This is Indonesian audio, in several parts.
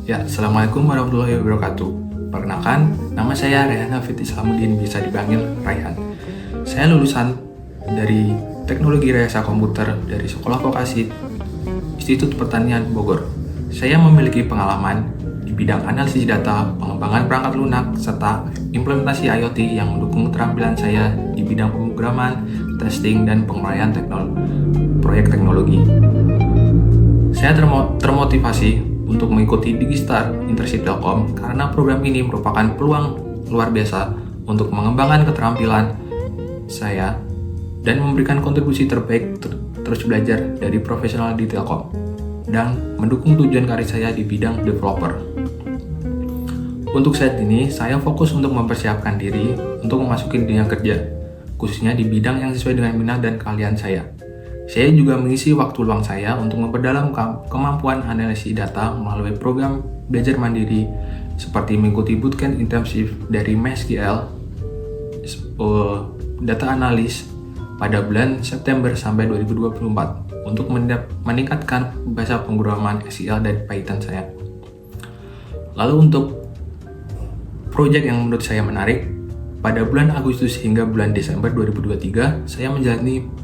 Ya, Assalamualaikum warahmatullahi wabarakatuh. Perkenalkan, nama saya Rayhan Hafid Islamuddin, bisa dipanggil Rayhan. Saya lulusan dari Teknologi Rekayasa Komputer dari Sekolah Vokasi Institut Pertanian Bogor. Saya memiliki pengalaman di bidang analisis data, pengembangan perangkat lunak, serta implementasi IoT yang mendukung keterampilan saya di bidang pemrograman, testing, dan penguraian proyek teknologi. Saya termotivasi untuk mengikuti Digistar Internship Telkom karena program ini merupakan peluang luar biasa untuk mengembangkan keterampilan saya dan memberikan kontribusi terbaik terus belajar dari profesional di Telkom dan mendukung tujuan karir saya di bidang developer. Untuk saat ini, saya fokus untuk mempersiapkan diri untuk memasuki dunia kerja, khususnya di bidang yang sesuai dengan minat dan keahlian saya. Saya juga mengisi waktu luang saya untuk memperdalam kemampuan analisis data melalui program belajar mandiri seperti mengikuti bootcamp intensif dari MySQL Data Analyst pada bulan September sampai 2024 untuk meningkatkan bahasa pemrograman SQL dan Python saya. Lalu untuk proyek yang menurut saya menarik, pada bulan Agustus hingga bulan Desember 2023, saya menjalani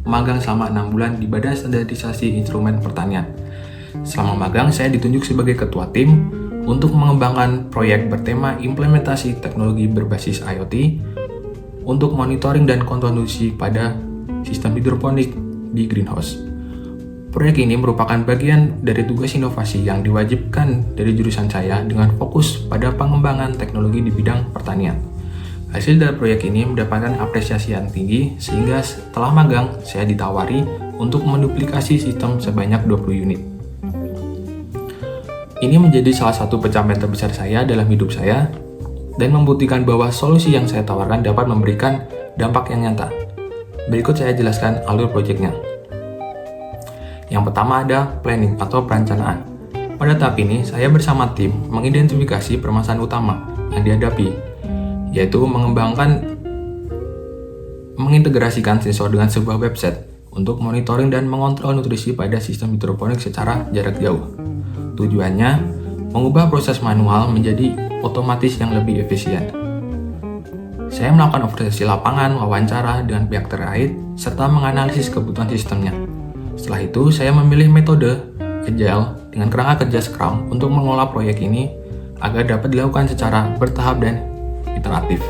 magang selama 6 bulan di Badan Standarisasi Instrumen Pertanian. Selama magang, saya ditunjuk sebagai ketua tim untuk mengembangkan proyek bertema implementasi teknologi berbasis IoT untuk monitoring dan kontrol pada sistem hidroponik di greenhouse. Proyek ini merupakan bagian dari tugas inovasi yang diwajibkan dari jurusan saya dengan fokus pada pengembangan teknologi di bidang pertanian. Hasil dari proyek ini mendapatkan apresiasi yang tinggi sehingga setelah magang saya ditawari untuk menduplikasi sistem sebanyak 20 unit. Ini menjadi salah satu pencapaian terbesar saya dalam hidup saya dan membuktikan bahwa solusi yang saya tawarkan dapat memberikan dampak yang nyata. Berikut saya jelaskan alur proyeknya. Yang pertama ada planning atau perencanaan. Pada tahap ini, saya bersama tim mengidentifikasi permasalahan utama yang dihadapi, yaitu mengintegrasikan sensor dengan sebuah website untuk monitoring dan mengontrol nutrisi pada sistem hidroponik secara jarak jauh. Tujuannya, mengubah proses manual menjadi otomatis yang lebih efisien. Saya melakukan observasi lapangan, wawancara dengan pihak terkait, serta menganalisis kebutuhan sistemnya. Setelah itu, saya memilih metode Agile dengan kerangka kerja Scrum untuk mengelola proyek ini agar dapat dilakukan secara bertahap dan iteratif.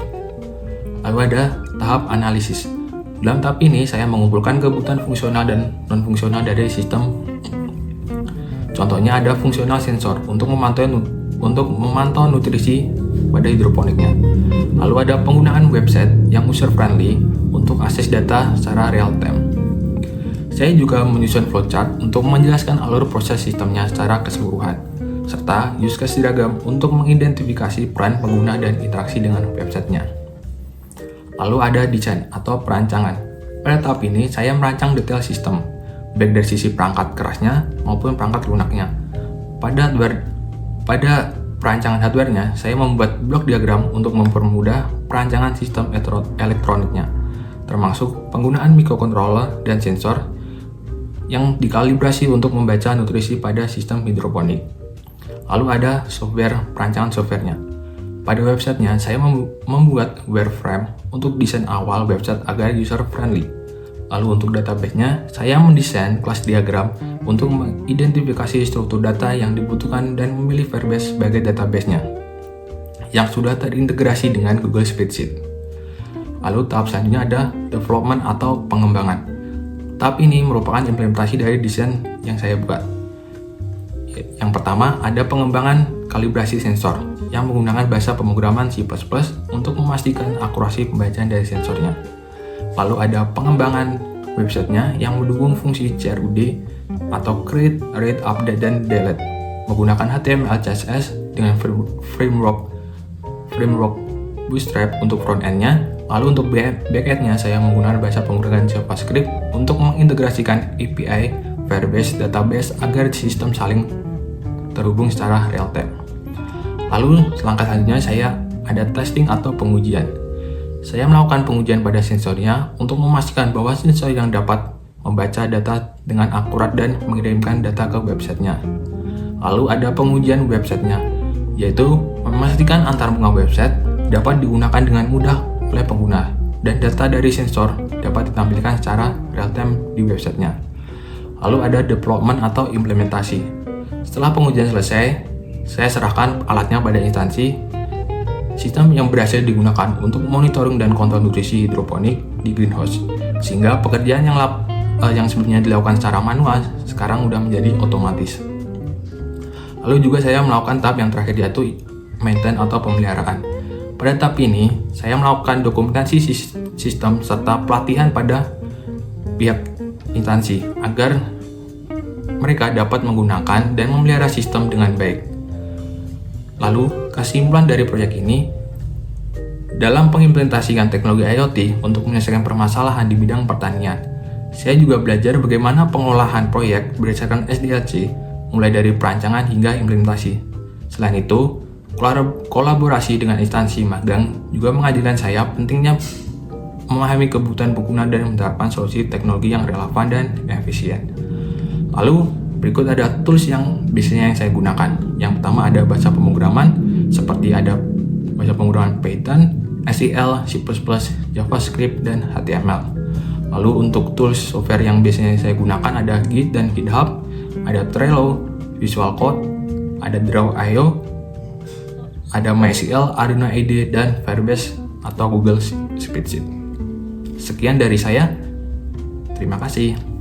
Lalu ada tahap analisis. Dalam tahap ini saya mengumpulkan kebutuhan fungsional dan non-fungsional dari sistem. Contohnya ada fungsional sensor untuk memantau nutrisi pada hidroponiknya. Lalu ada penggunaan website yang user friendly untuk akses data secara real time. Saya juga menyusun flowchart untuk menjelaskan alur proses sistemnya secara keseluruhan, serta use case diragam untuk mengidentifikasi peran pengguna dan interaksi dengan websitenya. Lalu ada desain atau perancangan. Pada tahap ini, saya merancang detail sistem, baik dari sisi perangkat kerasnya maupun perangkat lunaknya. Pada perancangan hardware-nya, saya membuat blok diagram untuk mempermudah perancangan sistem elektroniknya, termasuk penggunaan microcontroller dan sensor yang dikalibrasi untuk membaca nutrisi pada sistem hidroponik. Lalu ada perancangan softwarenya. Pada websitenya, saya membuat wireframe untuk desain awal website agar user-friendly. Lalu untuk database-nya, saya mendesain kelas diagram untuk mengidentifikasi struktur data yang dibutuhkan dan memilih Firebase sebagai database-nya, yang sudah terintegrasi dengan Google Spreadsheet. Lalu tahap selanjutnya ada development atau pengembangan. Tahap ini merupakan implementasi dari desain yang saya buat. Yang pertama, ada pengembangan kalibrasi sensor yang menggunakan bahasa pemrograman C++ untuk memastikan akurasi pembacaan dari sensornya. Lalu ada pengembangan websitenya yang mendukung fungsi CRUD atau Create, Read, Update, dan Delete menggunakan HTML, CSS dengan framework Bootstrap untuk front-end-nya. Lalu untuk back-end-nya saya menggunakan bahasa pemrograman JavaScript untuk mengintegrasikan API Firebase database agar sistem saling terhubung secara real time. Lalu langkah selanjutnya saya ada testing atau pengujian. Saya melakukan pengujian pada sensornya untuk memastikan bahwa sensor yang dapat membaca data dengan akurat dan mengirimkan data ke websitenya. Lalu ada pengujian websitenya, yaitu memastikan antarmuka website dapat digunakan dengan mudah oleh pengguna dan data dari sensor dapat ditampilkan secara real-time di websitenya. Lalu ada development atau implementasi. Setelah pengujian selesai, saya serahkan alatnya pada instansi sistem yang berhasil digunakan untuk monitoring dan kontrol nutrisi hidroponik di greenhouse, sehingga pekerjaan yang sebelumnya dilakukan secara manual sekarang udah menjadi otomatis. Lalu juga saya melakukan tahap yang terakhir, yaitu maintain atau pemeliharaan. Pada tahap ini, saya melakukan dokumentasi sistem serta pelatihan pada pihak instansi agar mereka dapat menggunakan dan memelihara sistem dengan baik. Lalu, kesimpulan dari proyek ini, dalam pengimplementasikan teknologi IoT untuk menyelesaikan permasalahan di bidang pertanian, saya juga belajar bagaimana pengelolaan proyek berdasarkan SDLC, mulai dari perancangan hingga implementasi. Selain itu, kolaborasi dengan instansi magang juga mengajarkan saya pentingnya memahami kebutuhan pengguna dan menerapkan solusi teknologi yang relevan dan efisien. Lalu, berikut ada tools yang biasanya saya gunakan. Yang pertama ada bahasa pemrograman, seperti ada bahasa pemrograman Python, SQL, C++, JavaScript, dan HTML. Lalu untuk tools software yang biasanya saya gunakan ada Git dan GitHub, ada Trello, Visual Code, ada Draw.io, ada MySQL, Arduino IDE, dan Firebase atau Google Spreadsheet. Sekian dari saya. Terima kasih.